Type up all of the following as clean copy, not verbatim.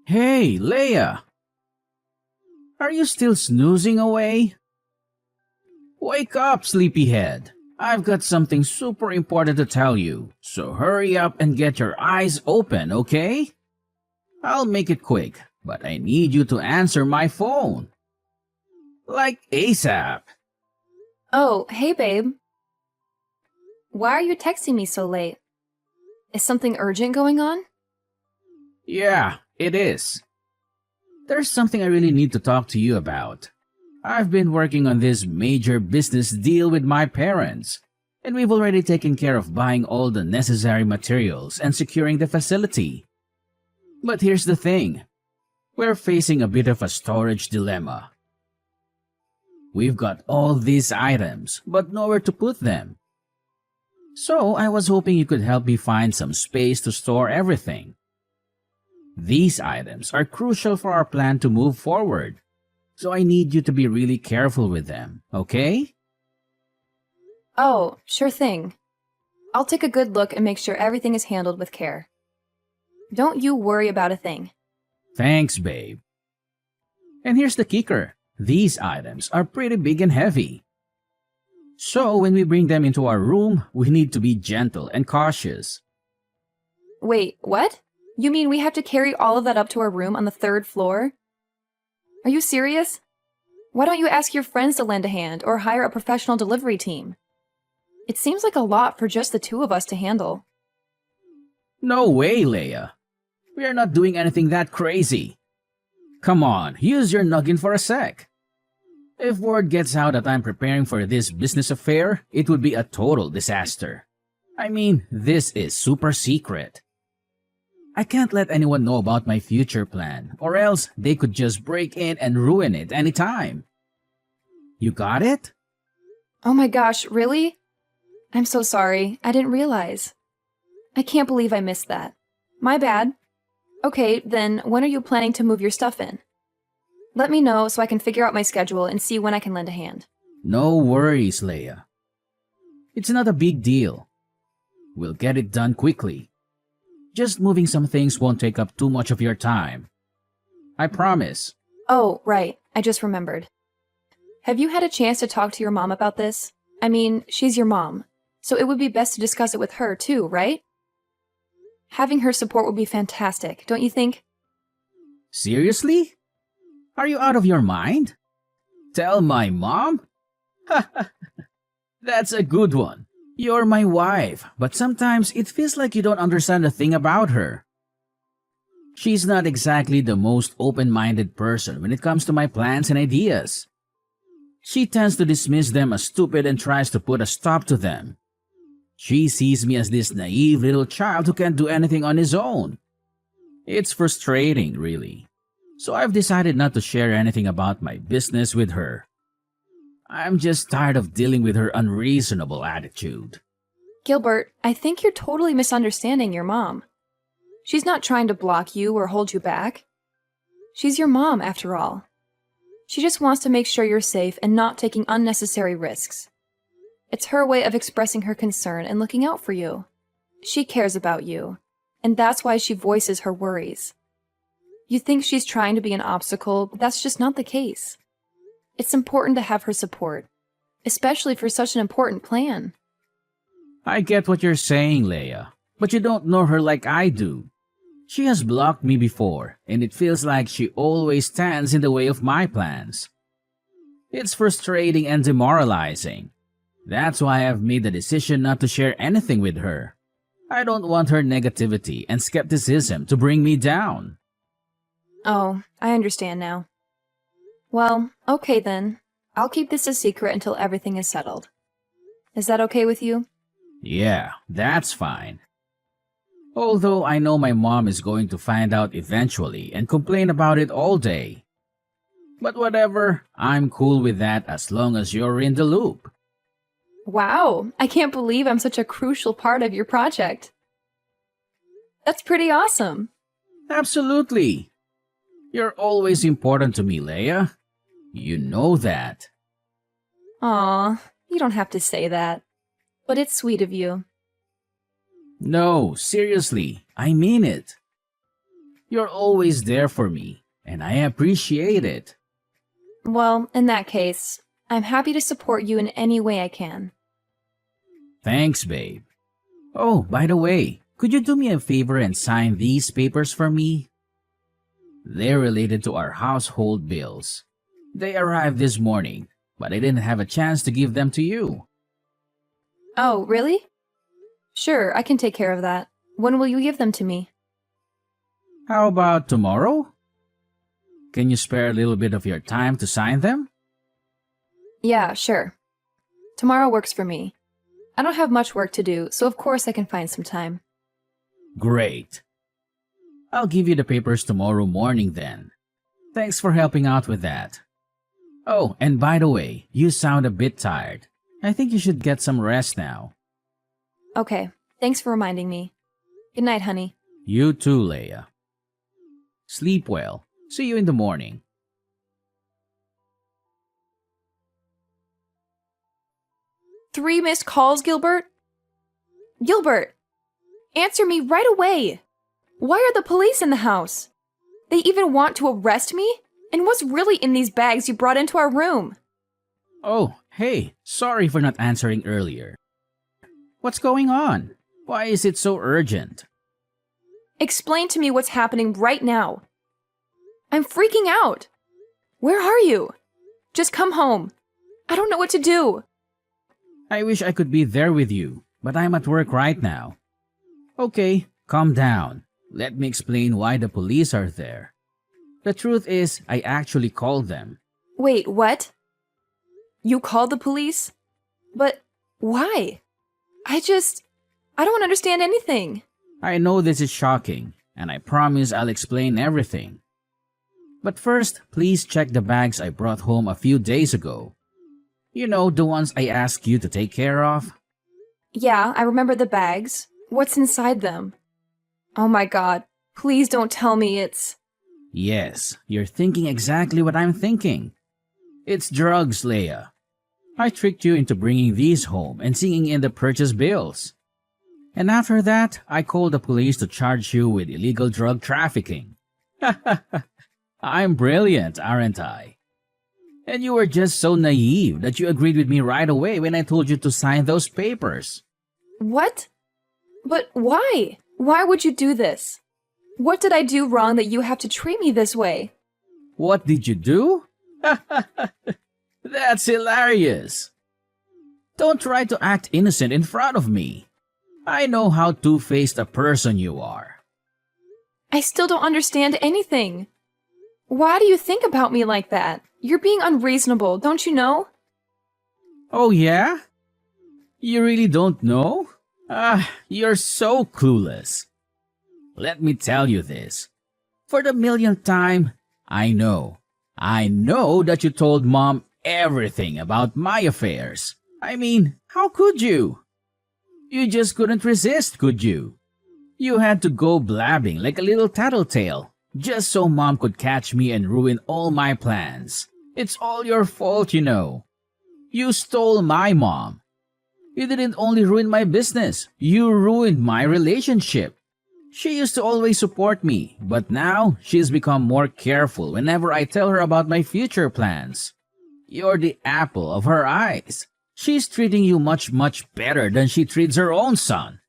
Hey, Leia! Are you still snoozing away? Wake up, sleepyhead! I've got something super important to tell you, so hurry up and get your eyes open, okay? I'll make it quick, but I need you to answer my phone. Like ASAP. Oh, hey babe. Why are you texting me so late? Is something urgent going on? Yeah, it is. There's something I really need to talk to you about. I've been working on this major business deal with my parents, and we've already taken care of buying all the necessary materials and securing the facility. But here's the thing. We're facing a bit of a storage dilemma. We've got all these items, but nowhere to put them. So I was hoping you could help me find some space to store everything. These items are crucial for our plan to move forward, so I need you to be really careful with them, okay? Oh, sure thing. I'll take a good look and make sure everything is handled with care. Don't you worry about a thing. Thanks, babe. And here's the kicker. These items are pretty big and heavy. So when we bring them into our room, we need to be gentle and cautious. Wait, what? You mean we have to carry all of that up to our room on the 3rd floor? Are you serious? Why don't you ask your friends to lend a hand or hire a professional delivery team? It seems like a lot for just the two of us to handle. No way, Leia. We are not doing anything that crazy. Come on, use your noggin for a sec. If word gets out that I'm preparing for this business affair, it would be a total disaster. I mean, this is super secret. I can't let anyone know about my future plan, or else they could just break in and ruin it anytime. You got it? Oh my gosh, really? I'm so sorry. I didn't realize. I can't believe I missed that. My bad. Okay, then when are you planning to move your stuff in? Let me know so I can figure out my schedule and see when I can lend a hand. No worries, Leia. It's not a big deal. We'll get it done quickly. Just moving some things won't take up too much of your time. I promise. Oh, right. I just remembered. Have you had a chance to talk to your mom about this? I mean, she's your mom, so it would be best to discuss it with her too, right? Having her support would be fantastic, don't you think? Seriously? Are you out of your mind? Tell my mom? That's a good one. You're my wife, but sometimes it feels like you don't understand a thing about her. She's not exactly the most open-minded person when it comes to my plans and ideas. She tends to dismiss them as stupid and tries to put a stop to them. She sees me as this naive little child who can't do anything on his own. It's frustrating, really. So I've decided not to share anything about my business with her. I'm just tired of dealing with her unreasonable attitude. Gilbert, I think you're totally misunderstanding your mom. She's not trying to block you or hold you back. She's your mom, after all. She just wants to make sure you're safe and not taking unnecessary risks. It's her way of expressing her concern and looking out for you. She cares about you, and that's why she voices her worries. You think she's trying to be an obstacle, but that's just not the case. It's important to have her support, especially for such an important plan. I get what you're saying, Leia, but you don't know her like I do. She has blocked me before, and it feels like she always stands in the way of my plans. It's frustrating and demoralizing. That's why I've made the decision not to share anything with her. I don't want her negativity and skepticism to bring me down. Oh, I understand now. Well, okay then. I'll keep this a secret until everything is settled. Is that okay with you? Yeah, that's fine. Although I know my mom is going to find out eventually and complain about it all day. But whatever, I'm cool with that as long as you're in the loop. Wow, I can't believe I'm such a crucial part of your project. That's pretty awesome. Absolutely. You're always important to me, Leia. You know that. Aw, you don't have to say that. But it's sweet of you. No, seriously, I mean it. You're always there for me, and I appreciate it. Well, in that case, I'm happy to support you in any way I can. Thanks, babe. Oh, by the way, could you do me a favor and sign these papers for me? They're related to our household bills. They arrived this morning, but I didn't have a chance to give them to you. Oh, really? Sure, I can take care of that. When will you give them to me? How about tomorrow? Can you spare a little bit of your time to sign them? Yeah, sure. Tomorrow works for me. I don't have much work to do, so of course I can find some time. Great. I'll give you the papers tomorrow morning then. Thanks for helping out with that. Oh, and by the way, you sound a bit tired. I think you should get some rest now. Okay, thanks for reminding me. Good night, honey. You too, Leia. Sleep well. See you in the morning. 3 missed calls, Gilbert? Gilbert! Answer me right away! Why are the police in the house? They even want to arrest me? And what's really in these bags you brought into our room? Oh, hey, sorry for not answering earlier. What's going on? Why is it so urgent? Explain to me what's happening right now. I'm freaking out. Where are you? Just come home. I don't know what to do. I wish I could be there with you, but I'm at work right now. Okay, calm down. Let me explain why the police are there. The truth is, I actually called them. Wait, what? You called the police? But why? I don't understand anything. I know this is shocking, and I promise I'll explain everything. But first, please check the bags I brought home a few days ago. You know, the ones I asked you to take care of? Yeah, I remember the bags. What's inside them? Oh my god, please don't tell me it's... Yes, you're thinking exactly what I'm thinking. It's drugs, Leia. I tricked you into bringing these home and seeing in the purchase bills. And after that, I called the police to charge you with illegal drug trafficking. I'm brilliant, aren't I? And you were just so naive that you agreed with me right away when I told you to sign those papers. What? But why? Why would you do this? What did I do wrong that you have to treat me this way? What did you do? That's hilarious. Don't try to act innocent in front of me. I know how two-faced a person you are. I still don't understand anything. Why do you think about me like that? You're being unreasonable, don't you know? Oh yeah? You really don't know? You're so clueless. Let me tell you this. For the millionth time, I know that you told Mom everything about my affairs. I mean, how could you? You just couldn't resist, could you? You had to go blabbing like a little tattletale, just so Mom could catch me and ruin all my plans. It's all your fault, you know. You stole my mom. You didn't only ruin my business, you ruined my relationship. She used to always support me, but now she's become more careful whenever I tell her about my future plans. You're the apple of her eyes. She's treating you much better than she treats her own son.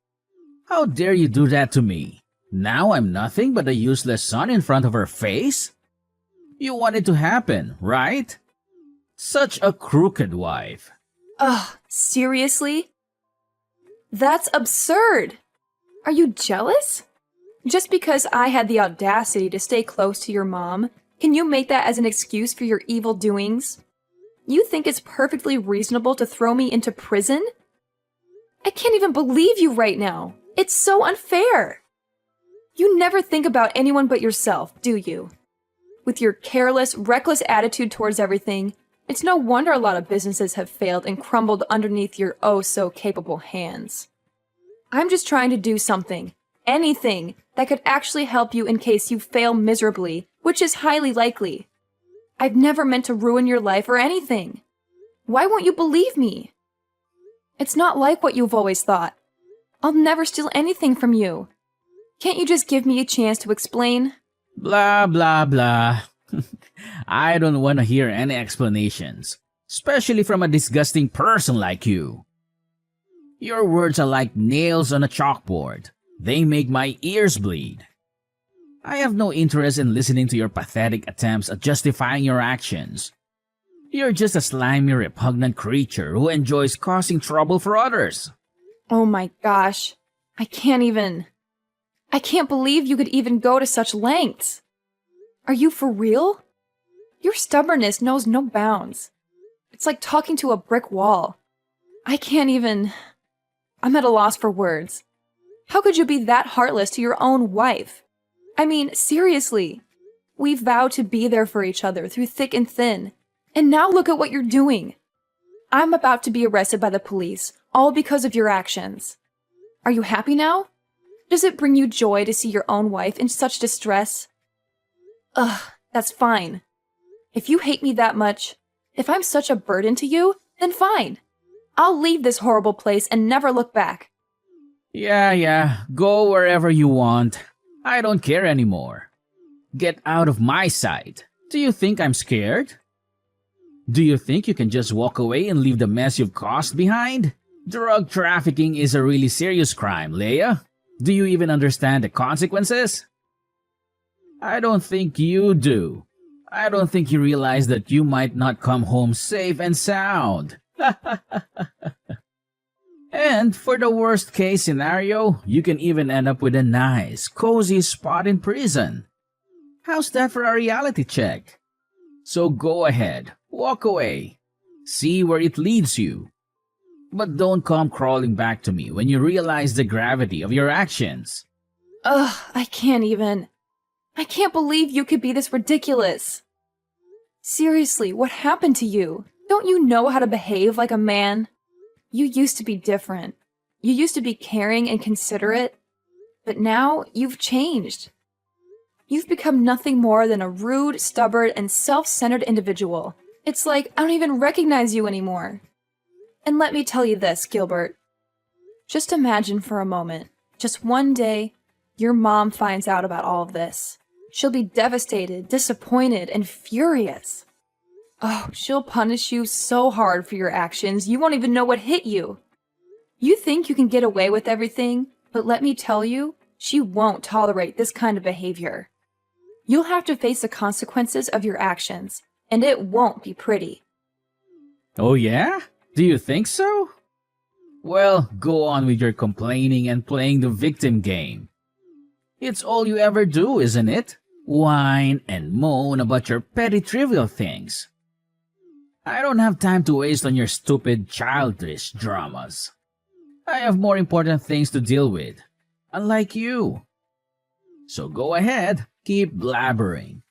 How dare you do that to me? Now I'm nothing but a useless son in front of her face? You want it to happen, right? Such a crooked wife. Ugh, seriously? That's absurd! Are you jealous? Just because I had the audacity to stay close to your mom, can you make that as an excuse for your evil doings? You think it's perfectly reasonable to throw me into prison? I can't even believe you right now. It's so unfair. You never think about anyone but yourself, do you? With your careless, reckless attitude towards everything, it's no wonder a lot of businesses have failed and crumbled underneath your oh-so-capable hands. I'm just trying to do something, anything, that could actually help you in case you fail miserably, which is highly likely. I've never meant to ruin your life or anything. Why won't you believe me? It's not like what you've always thought. I'll never steal anything from you. Can't you just give me a chance to explain? Blah, blah, blah. I don't want to hear any explanations, especially from a disgusting person like you. Your words are like nails on a chalkboard. They make my ears bleed. I have no interest in listening to your pathetic attempts at justifying your actions. You're just a slimy, repugnant creature who enjoys causing trouble for others. Oh my gosh. I can't believe you could even go to such lengths. Are you for real? Your stubbornness knows no bounds. It's like talking to a brick wall. I'm at a loss for words. How could you be that heartless to your own wife? I mean, seriously. We vowed to be there for each other through thick and thin. And now look at what you're doing. I'm about to be arrested by the police, all because of your actions. Are you happy now? Does it bring you joy to see your own wife in such distress? Ugh, that's fine. If you hate me that much, if I'm such a burden to you, then fine. I'll leave this horrible place and never look back. Yeah, go wherever you want. I don't care anymore. Get out of my sight. Do you think I'm scared? Do you think you can just walk away and leave the mess you've caused behind? Drug trafficking is a really serious crime, Leia. Do you even understand the consequences? I don't think you do. I don't think you realize that you might not come home safe and sound. And for the worst case scenario, you can even end up with a nice, cozy spot in prison. How's that for a reality check? So go ahead, walk away. See where it leads you. But don't come crawling back to me when you realize the gravity of your actions. Ugh, I can't believe you could be this ridiculous. Seriously, what happened to you? Don't you know how to behave like a man? You used to be different. You used to be caring and considerate. But now, you've changed. You've become nothing more than a rude, stubborn, and self-centered individual. It's like I don't even recognize you anymore. And let me tell you this, Gilbert. Just imagine for a moment, just one day, your mom finds out about all of this. She'll be devastated, disappointed, and furious. Oh, she'll punish you so hard for your actions, you won't even know what hit you. You think you can get away with everything, but let me tell you, she won't tolerate this kind of behavior. You'll have to face the consequences of your actions, and it won't be pretty. Oh yeah? Do you think so? Well, go on with your complaining and playing the victim game. It's all you ever do, isn't it? Whine and moan about your petty trivial things. I don't have time to waste on your stupid, childish dramas. I have more important things to deal with, unlike you. So go ahead, keep blabbering.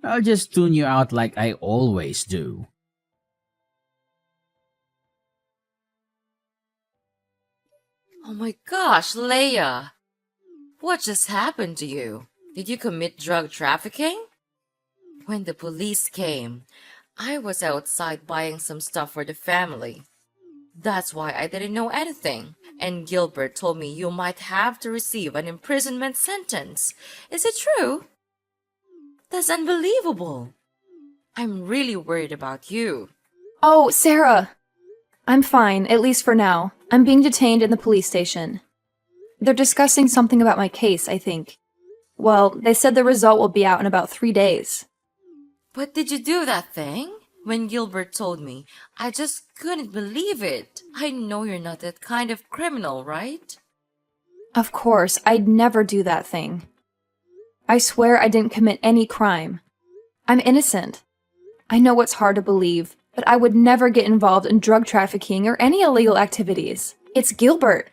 I'll just tune you out like I always do. Oh my gosh, Leia! What just happened to you? Did you commit drug trafficking? When the police came, I was outside buying some stuff for the family. That's why I didn't know anything. And Gilbert told me you might have to receive an imprisonment sentence. Is it true? That's unbelievable. I'm really worried about you. Oh, Sarah! I'm fine, at least for now. I'm being detained in the police station. They're discussing something about my case, I think. Well, they said the result will be out in about 3 days. But did you do that thing? When Gilbert told me, I just couldn't believe it. I know you're not that kind of criminal, right? Of course, I'd never do that thing. I swear I didn't commit any crime. I'm innocent. I know it's hard to believe, but I would never get involved in drug trafficking or any illegal activities. It's Gilbert.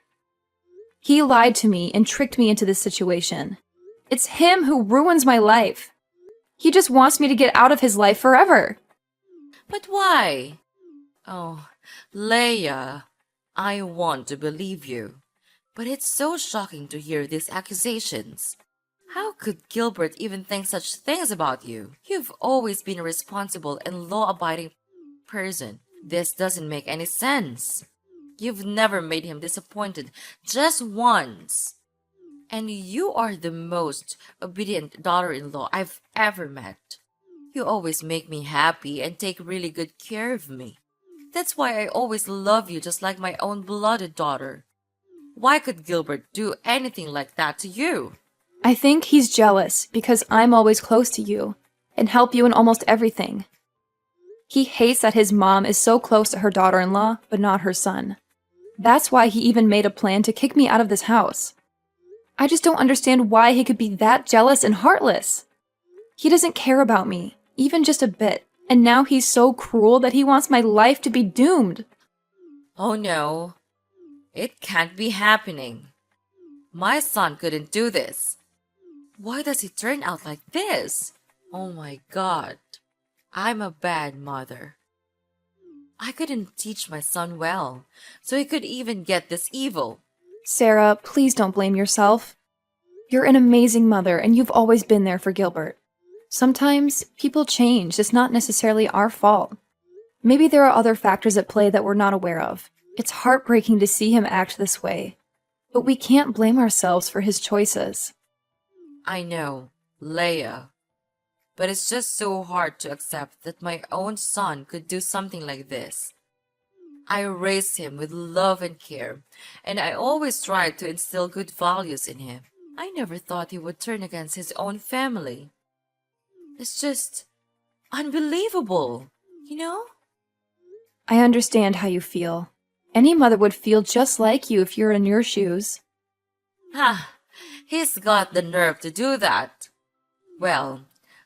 He lied to me and tricked me into this situation. It's him who ruins my life. He just wants me to get out of his life forever. But why? Oh, Leia, I want to believe you. But it's so shocking to hear these accusations. How could Gilbert even think such things about you? You've always been a responsible and law-abiding person. This doesn't make any sense. You've never made him disappointed, just once. And you are the most obedient daughter-in-law I've ever met. You always make me happy and take really good care of me. That's why I always love you just like my own blooded daughter. Why could Gilbert do anything like that to you? I think he's jealous because I'm always close to you and help you in almost everything. He hates that his mom is so close to her daughter-in-law, but not her son. That's why he even made a plan to kick me out of this house. I just don't understand why he could be that jealous and heartless. He doesn't care about me, even just a bit, and now he's so cruel that he wants my life to be doomed. Oh no, it can't be happening. My son couldn't do this. Why does he turn out like this? Oh my God, I'm a bad mother. I couldn't teach my son well, so he could even get this evil. Sarah, please don't blame yourself. You're an amazing mother, and you've always been there for Gilbert. Sometimes people change. It's not necessarily our fault. Maybe there are other factors at play that we're not aware of. It's heartbreaking to see him act this way, but we can't blame ourselves for his choices. I know, Leia. But it's just so hard to accept that my own son could do something like this. I raised him with love and care, and I always tried to instill good values in him. I never thought he would turn against his own family. It's just unbelievable, you know? I understand how you feel. Any mother would feel just like you if you're in your shoes. Ha! He's got the nerve to do that. Well,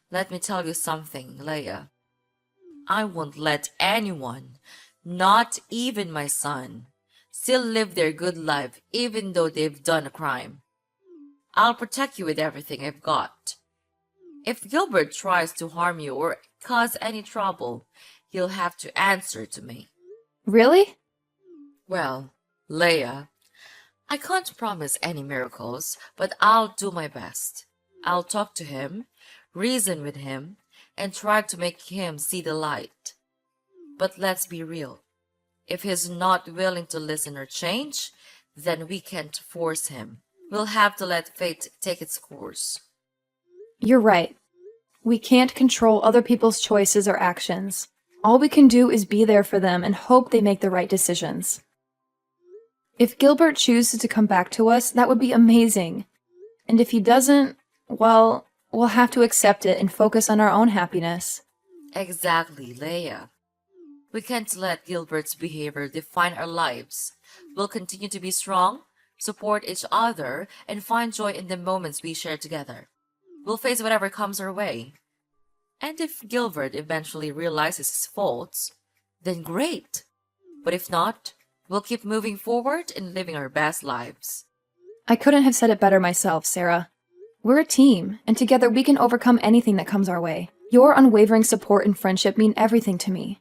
let me tell you something, Leia. I won't let anyone, not even my son, still live their good life even though they've done a crime. I'll protect you with everything I've got. If Gilbert tries to harm you or cause any trouble, he'll have to answer to me. Really? Well, Leia, I can't promise any miracles, but I'll do my best. I'll talk to him, reason with him, and try to make him see the light. But let's be real. If he's not willing to listen or change, then we can't force him. We'll have to let fate take its course. You're right. We can't control other people's choices or actions. All we can do is be there for them and hope they make the right decisions. If Gilbert chooses to come back to us, that would be amazing. And if he doesn't, well, we'll have to accept it and focus on our own happiness. Exactly, Leia. We can't let Gilbert's behavior define our lives. We'll continue to be strong, support each other, and find joy in the moments we share together. We'll face whatever comes our way. And if Gilbert eventually realizes his faults, then great. But if not, we'll keep moving forward and living our best lives. I couldn't have said it better myself, Sarah. We're a team, and together we can overcome anything that comes our way. Your unwavering support and friendship mean everything to me.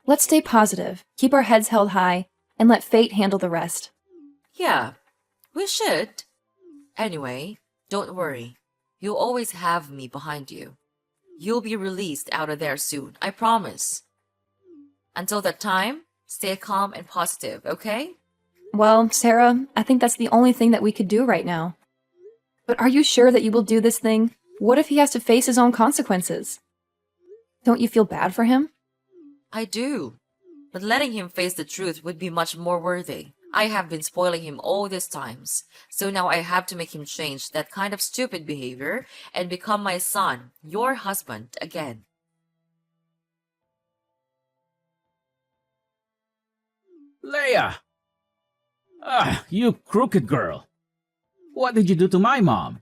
Let's stay positive, keep our heads held high, and let fate handle the rest. Yeah, we should. Anyway, don't worry. You'll always have me behind you. You'll be released out of there soon, I promise. Until that time, stay calm and positive, okay? Well, Sarah, I think that's the only thing that we could do right now. But are you sure that you will do this thing? What if he has to face his own consequences? Don't you feel bad for him? I do. But letting him face the truth would be much more worthy. I have been spoiling him all these times, so now I have to make him change that kind of stupid behavior and become my son, your husband, again. Leia! Ah, you crooked girl! What did you do to my mom?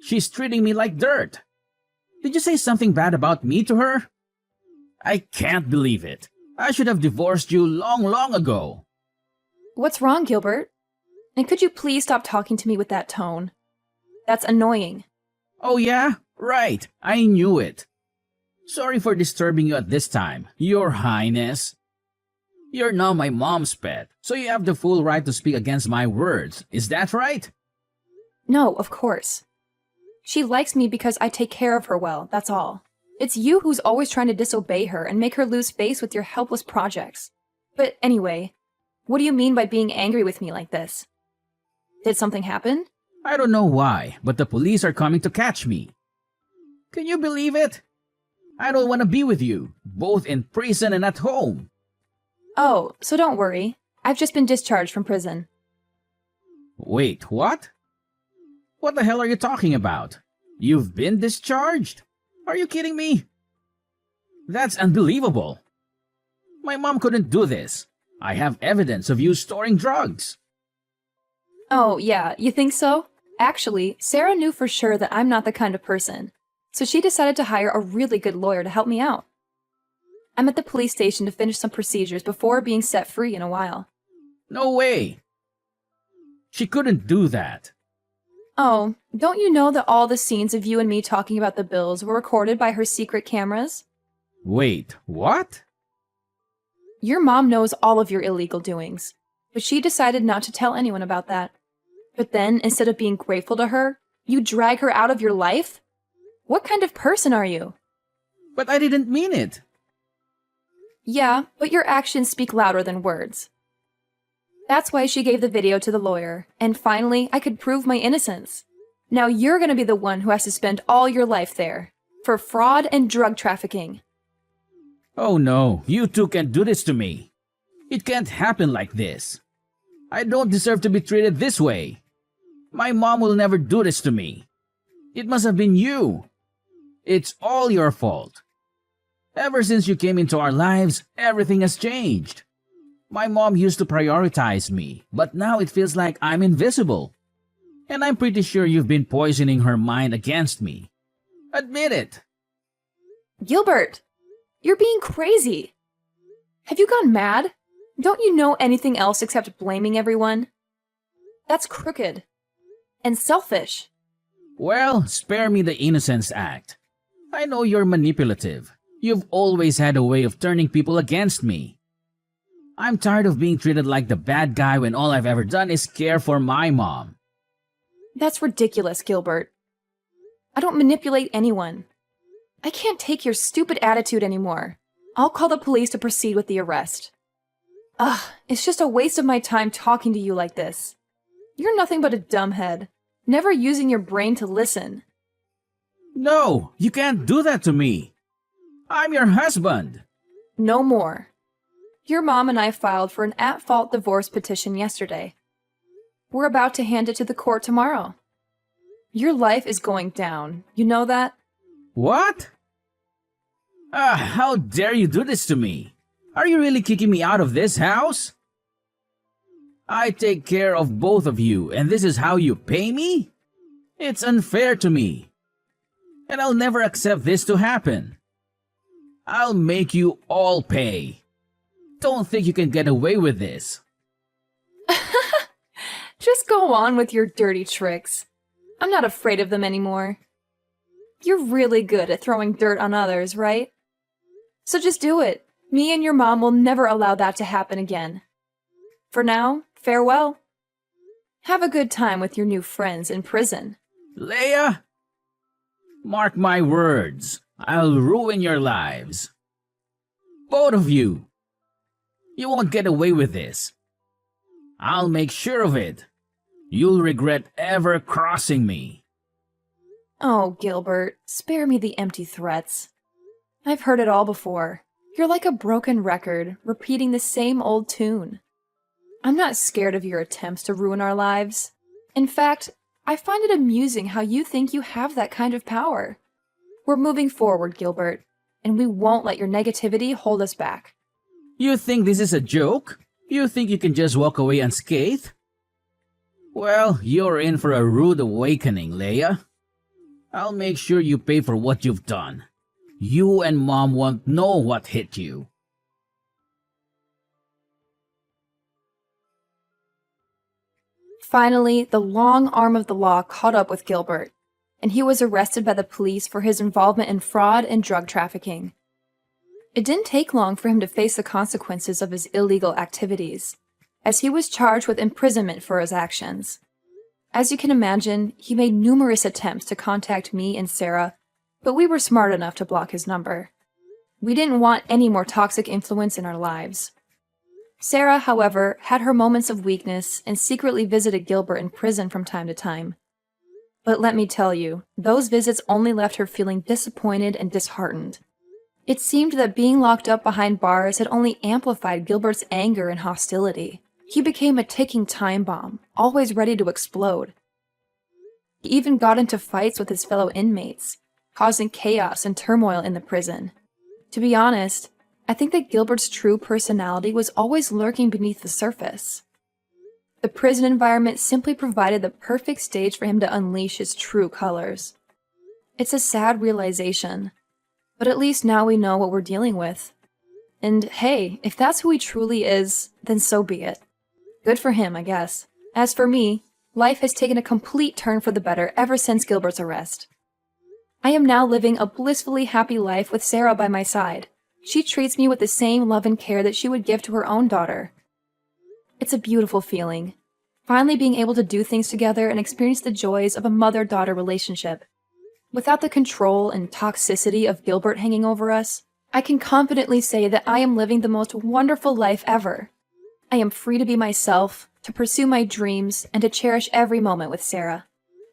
She's treating me like dirt. Did you say something bad about me to her? I can't believe it. I should have divorced you long ago. What's wrong, Gilbert? And could you please stop talking to me with that tone? That's annoying. Oh yeah? Right. I knew it. Sorry for disturbing you at this time, Your Highness. You're now my mom's pet, so you have the full right to speak against my words. Is that right? No, of course. She likes me because I take care of her well, that's all. It's you who's always trying to disobey her and make her lose face with your helpless projects. But anyway, what do you mean by being angry with me like this? Did something happen? I don't know why, but the police are coming to catch me. Can you believe it? I don't want to be with you, both in prison and at home. Oh, so don't worry. I've just been discharged from prison. Wait, what? What the hell are you talking about? You've been discharged? Are you kidding me? That's unbelievable. My mom couldn't do this. I have evidence of you storing drugs. Oh, yeah, you think so? Actually, Sarah knew for sure that I'm not the kind of person, so she decided to hire a really good lawyer to help me out. I'm at the police station to finish some procedures before being set free in a while. No way. She couldn't do that. Oh, don't you know that all the scenes of you and me talking about the bills were recorded by her secret cameras? Wait, what? Your mom knows all of your illegal doings, but she decided not to tell anyone about that. But then, instead of being grateful to her, you drag her out of your life? What kind of person are you? But I didn't mean it. Yeah, but your actions speak louder than words. That's why she gave the video to the lawyer, and finally, I could prove my innocence. Now you're gonna be the one who has to spend all your life there, for fraud and drug trafficking. Oh no, you two can't do this to me. It can't happen like this. I don't deserve to be treated this way. My mom will never do this to me. It must have been you. It's all your fault. Ever since you came into our lives, everything has changed. My mom used to prioritize me, but now it feels like I'm invisible. And I'm pretty sure you've been poisoning her mind against me. Admit it. Gilbert, you're being crazy. Have you gone mad? Don't you know anything else except blaming everyone? That's crooked. And selfish. Well, spare me the Innocence Act. I know you're manipulative. You've always had a way of turning people against me. I'm tired of being treated like the bad guy when all I've ever done is care for my mom. That's ridiculous, Gilbert. I don't manipulate anyone. I can't take your stupid attitude anymore. I'll call the police to proceed with the arrest. Ugh, it's just a waste of my time talking to you like this. You're nothing but a dumbhead, never using your brain to listen. No, you can't do that to me. I'm your husband. No more. Your mom and I filed for an at-fault divorce petition yesterday. We're about to hand it to the court tomorrow. Your life is going down. You know that? What? How dare you do this to me? Are you really kicking me out of this house? I take care of both of you, and this is how you pay me? It's unfair to me. And I'll never accept this to happen. I'll make you all pay. Don't think you can get away with this. Just go on with your dirty tricks. I'm not afraid of them anymore. You're really good at throwing dirt on others, right? So just do it. Me and your mom will never allow that to happen again. For now, farewell. Have a good time with your new friends in prison. Leia, mark my words. I'll ruin your lives. Both of you. You won't get away with this. I'll make sure of it. You'll regret ever crossing me. Oh, Gilbert, spare me the empty threats. I've heard it all before. You're like a broken record, repeating the same old tune. I'm not scared of your attempts to ruin our lives. In fact, I find it amusing how you think you have that kind of power. We're moving forward, Gilbert, and we won't let your negativity hold us back. You think this is a joke? You think you can just walk away unscathed? Well, you're in for a rude awakening, Leia. I'll make sure you pay for what you've done. You and Mom won't know what hit you. Finally, the long arm of the law caught up with Gilbert, and he was arrested by the police for his involvement in fraud and drug trafficking. It didn't take long for him to face the consequences of his illegal activities, as he was charged with imprisonment for his actions. As you can imagine, he made numerous attempts to contact me and Sarah, but we were smart enough to block his number. We didn't want any more toxic influence in our lives. Sarah, however, had her moments of weakness and secretly visited Gilbert in prison from time to time. But let me tell you, those visits only left her feeling disappointed and disheartened. It seemed that being locked up behind bars had only amplified Gilbert's anger and hostility. He became a ticking time bomb, always ready to explode. He even got into fights with his fellow inmates, causing chaos and turmoil in the prison. To be honest, I think that Gilbert's true personality was always lurking beneath the surface. The prison environment simply provided the perfect stage for him to unleash his true colors. It's a sad realization, but at least now we know what we're dealing with. And hey, if that's who he truly is, then so be it. Good for him, I guess. As for me, life has taken a complete turn for the better ever since Gilbert's arrest. I am now living a blissfully happy life with Sarah by my side. She treats me with the same love and care that she would give to her own daughter. It's a beautiful feeling, finally being able to do things together and experience the joys of a mother-daughter relationship. Without the control and toxicity of Gilbert hanging over us, I can confidently say that I am living the most wonderful life ever. I am free to be myself, to pursue my dreams, and to cherish every moment with Sarah.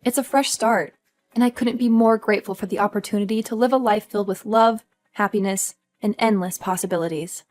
It's a fresh start, and I couldn't be more grateful for the opportunity to live a life filled with love, happiness, and endless possibilities.